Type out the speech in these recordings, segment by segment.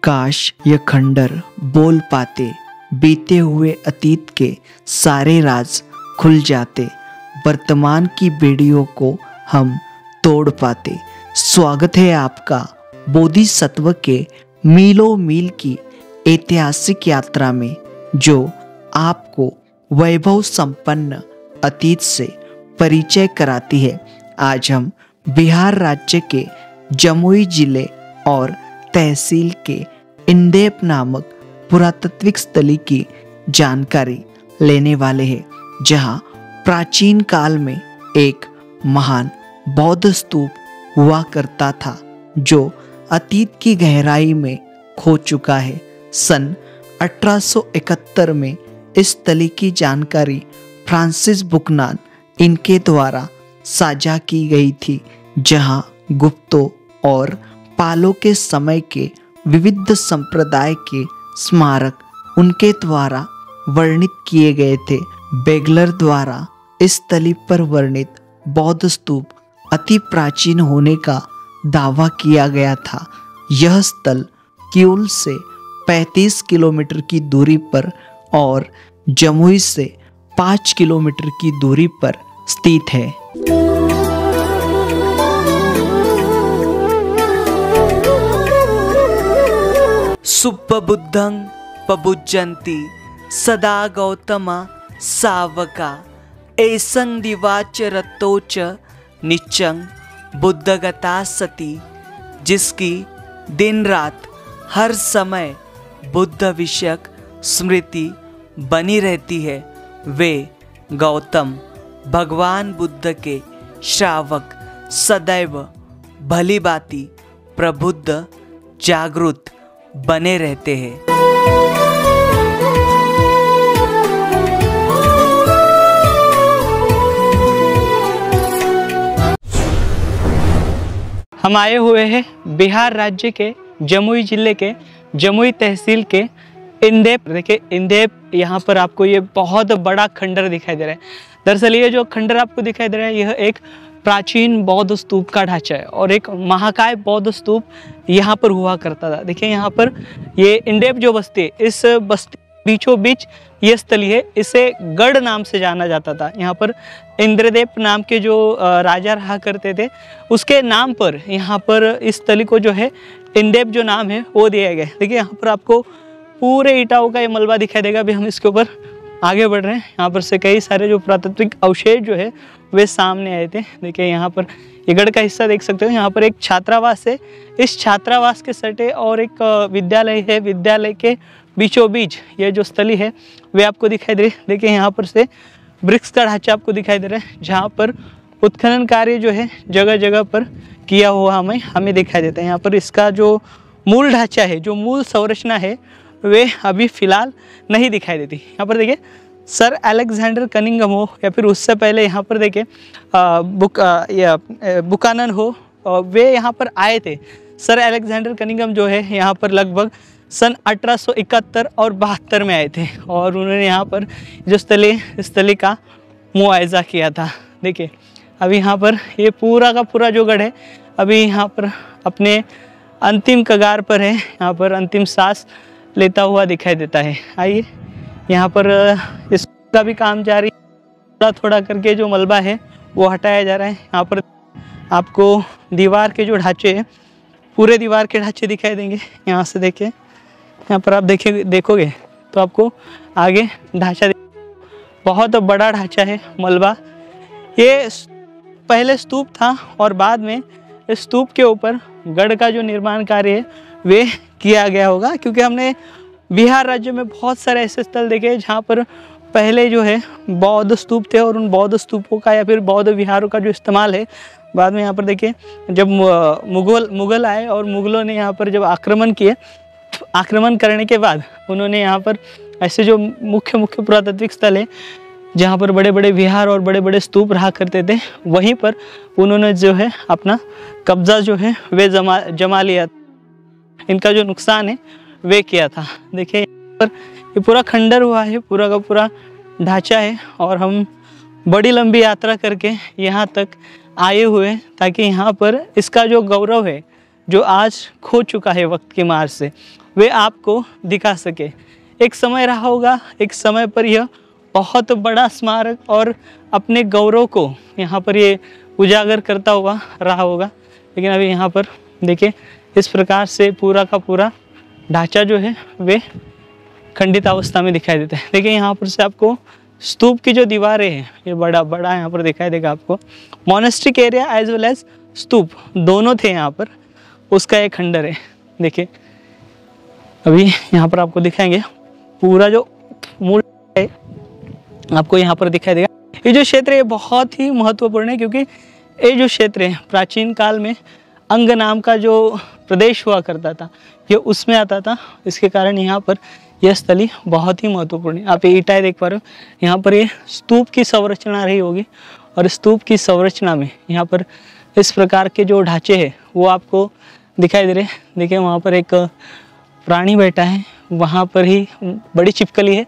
काश ये खंडर बोल पाते, बीते हुए अतीत के सारे राज खुल जाते, वर्तमान की बेड़ियों को हम तोड़ पाते। स्वागत है आपका बोधिसत्व के मीलों मील की ऐतिहासिक यात्रा में, जो आपको वैभव संपन्न अतीत से परिचय कराती है। आज हम बिहार राज्य के जमुई जिले और तहसील के इंदेप नामक पुरातात्विक स्थली की जानकारी लेने वाले हैं, जहां प्राचीन काल में एक महान बौद्ध स्तूप हुआ करता था, जो अतीत की गहराई में खो चुका है। सन 1871 में इस स्थली की जानकारी फ्रांसिस बुकनान इनके द्वारा साझा की गई थी, जहां गुप्तों और पालों के समय के विविध संप्रदाय के स्मारक उनके द्वारा वर्णित किए गए थे। बेगलर द्वारा इस स्थली पर वर्णित बौद्ध स्तूप अति प्राचीन होने का दावा किया गया था। यह स्थल किउल से 35 किलोमीटर की दूरी पर और जमुई से 5 किलोमीटर की दूरी पर स्थित है। सुप्पबुद्धं पबुज्जन्ति सदा गौतमा सावका एसं दिवाच रतोच निच्चं बुद्धगता सती। जिसकी दिन रात हर समय बुद्ध विषयक स्मृति बनी रहती है, वे गौतम भगवान बुद्ध के श्रावक सदैव भली भांति प्रबुद्ध जागृत बने रहते हैं। हम आए हुए हैं बिहार राज्य के जमुई जिले के जमुई तहसील के इंदेप। देखिए इंदेप, यहाँ पर आपको ये बहुत बड़ा खंडर दिखाई दे रहा है। दरअसल ये जो खंडर आपको दिखाई दे रहा है, यह एक प्राचीन बौद्ध स्तूप का ढांचा है और एक महाकाय बौद्ध स्तूप यहाँ पर हुआ करता था। देखिए यहाँ पर ये इंदेप जो बस्ती है, इस बस्ती बीचों बीच ये स्थली है, इसे गढ़ नाम से जाना जाता था। यहाँ पर इंद्रदेव नाम के जो राजा रहा करते थे, उसके नाम पर यहाँ पर इस स्थली को जो है इंदेप जो नाम है वो दिया गया। देखिए यहाँ पर आपको पूरे ईंटों का ये मलबा दिखाई देगा। अभी हम इसके ऊपर आगे बढ़ रहे हैं। यहाँ पर से कई सारे जो पुरातात्विक अवशेष जो है वे सामने आए थे। देखिए यहाँ पर ये गढ़ का हिस्सा देख सकते हो। यहाँ पर एक छात्रावास है, इस छात्रावास के सटे और एक विद्यालय है। विद्यालय के बीचों बीच ये जो स्थली है वे आपको दिखाई दे रही है। देखिए यहाँ पर से वृक्ष का ढांचा आपको दिखाई दे रहा है, जहाँ पर उत्खनन कार्य जो है जगह जगह पर किया हुआ हमें दिखाई देता है। यहाँ पर इसका जो मूल ढांचा है, जो मूल संरचना है, वे अभी फिलहाल नहीं दिखाई देती। यहाँ पर देखिए सर अलेक्जेंडर कनिंघम हो या फिर उससे पहले यहाँ पर देखिए बुकानन हो, वे यहाँ पर आए थे। सर अलेक्जेंडर कनिंघम जो है यहाँ पर लगभग सन 1871 और 72 में आए थे और उन्होंने यहाँ पर जो स्थली का मुआयजा किया था। देखिए अभी यहाँ पर ये पूरा का पूरा जो गढ़ है अभी यहाँ पर अपने अंतिम कगार पर है। यहाँ पर अंतिम सांस लेता हुआ दिखाई देता है। आइए यहाँ पर इसका भी काम जारी, थोड़ा थोड़ा करके जो मलबा है वो हटाया जा रहा है। यहाँ पर आपको दीवार के जो ढांचे हैं, पूरे दीवार के ढांचे दिखाई देंगे। यहाँ से देखिए, यहाँ पर आप देखोगे तो आपको आगे ढांचा बहुत बड़ा ढांचा है, मलबा। ये पहले स्तूप था और बाद में इस स्तूप के ऊपर गढ़ का जो निर्माण कार्य है वे किया गया होगा, क्योंकि हमने बिहार राज्य में बहुत सारे ऐसे स्थल देखे जहाँ पर पहले जो है बौद्ध स्तूप थे और उन बौद्ध स्तूपों का या फिर बौद्ध विहारों का जो इस्तेमाल है बाद में यहाँ पर देखिए जब मुगल आए और मुगलों ने यहाँ पर जब आक्रमण किए, आक्रमण करने के बाद उन्होंने यहाँ पर ऐसे जो मुख्य पुरातात्विक स्थल है जहाँ पर बड़े बड़े विहार और बड़े बड़े स्तूप रहा करते थे, वहीं पर उन्होंने जो है अपना कब्जा जो है वे जमा लिया। इनका जो नुकसान है वे किया था। देखिए यहाँ पर ये पूरा खंडर हुआ है, पूरा का पूरा ढांचा है और हम बड़ी लंबी यात्रा करके यहाँ तक आए हुए ताकि यहाँ पर इसका जो गौरव है जो आज खो चुका है वक्त की मार से, वे आपको दिखा सके। एक समय रहा होगा, एक समय पर यह बहुत बड़ा स्मारक और अपने गौरव को यहाँ पर ये उजागर करता हुआ रहा होगा, लेकिन अभी यहाँ पर देखिए इस प्रकार से पूरा का पूरा ढांचा जो है वे खंडित अवस्था में दिखाई देता है। देखिए यहाँ पर से आपको स्तूप की जो दीवारें हैं ये बड़ा बड़ा यहाँ पर दिखाई देगा आपको। मोनेस्ट्रिक एरिया एज वेल एज स्तूप दोनों थे यहाँ पर, उसका एक खंडर है। देखिए अभी यहाँ पर आपको दिखाएंगे पूरा जो मूल है आपको यहाँ पर दिखाई देगा। ये जो क्षेत्र है बहुत ही महत्वपूर्ण है, क्योंकि ये जो क्षेत्र है प्राचीन काल में अंग नाम का जो प्रदेश हुआ करता था ये उसमें आता था। इसके कारण यहाँ पर यह स्थली बहुत ही महत्वपूर्ण है। आप ये ईंटें देख पा रहे हो, यहाँ पर ये स्तूप की संरचना रही होगी और स्तूप की संरचना में यहाँ पर इस प्रकार के जो ढांचे हैं वो आपको दिखाई दे रहे हैं। देखिए वहाँ पर एक प्राणी बैठा है, वहाँ पर ही बड़ी छिपकली है,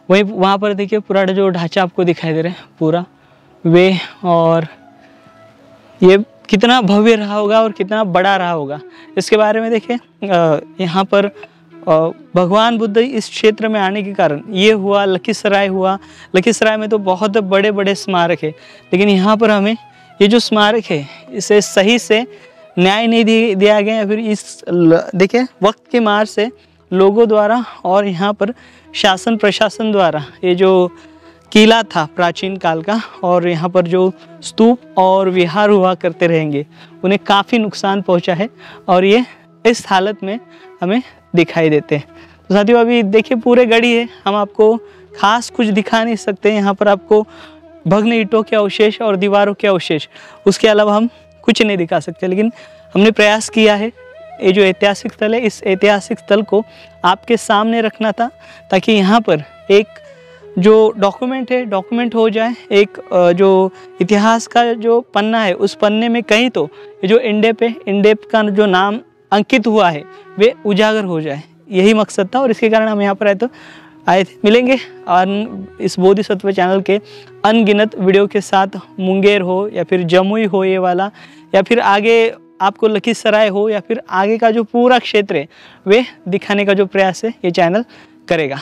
वहीं वहाँ पर देखिए पूरा जो ढांचा आपको दिखाई दे रहा है पूरा वे, और ये कितना भव्य रहा होगा और कितना बड़ा रहा होगा इसके बारे में देखिए। यहाँ पर भगवान बुद्ध इस क्षेत्र में आने के कारण ये हुआ, लखीसराय हुआ। लखीसराय में तो बहुत बड़े बड़े स्मारक है, लेकिन यहाँ पर हमें ये जो स्मारक है इसे सही से न्याय नहीं दिया गया, फिर इस देखिए वक्त की मार से लोगों द्वारा और यहाँ पर शासन प्रशासन द्वारा ये जो किला था प्राचीन काल का और यहाँ पर जो स्तूप और विहार हुआ करते रहेंगे उन्हें काफ़ी नुकसान पहुँचा है और ये इस हालत में हमें दिखाई देते हैं। तो साथियों अभी देखिए पूरे गढ़ी है, हम आपको खास कुछ दिखा नहीं सकते। यहाँ पर आपको भग्न ईंटों के अवशेष और दीवारों के अवशेष, उसके अलावा हम कुछ नहीं दिखा सकते, लेकिन हमने प्रयास किया है ये जो ऐतिहासिक स्थल है इस ऐतिहासिक स्थल को आपके सामने रखना था, ताकि यहाँ पर एक जो डॉक्यूमेंट हो जाए। एक जो इतिहास का जो पन्ना है उस पन्ने में कहीं तो ये जो इंडेप का जो नाम अंकित हुआ है वे उजागर हो जाए, यही मकसद था और इसके कारण हम यहाँ पर आए थे। मिलेंगे और इस बोधिसत्व चैनल के अनगिनत वीडियो के साथ, मुंगेर हो या फिर जमुई हो ये वाला, या फिर आगे आपको लखीसराय हो या फिर आगे का जो पूरा क्षेत्र है वे दिखाने का जो प्रयास है ये चैनल करेगा।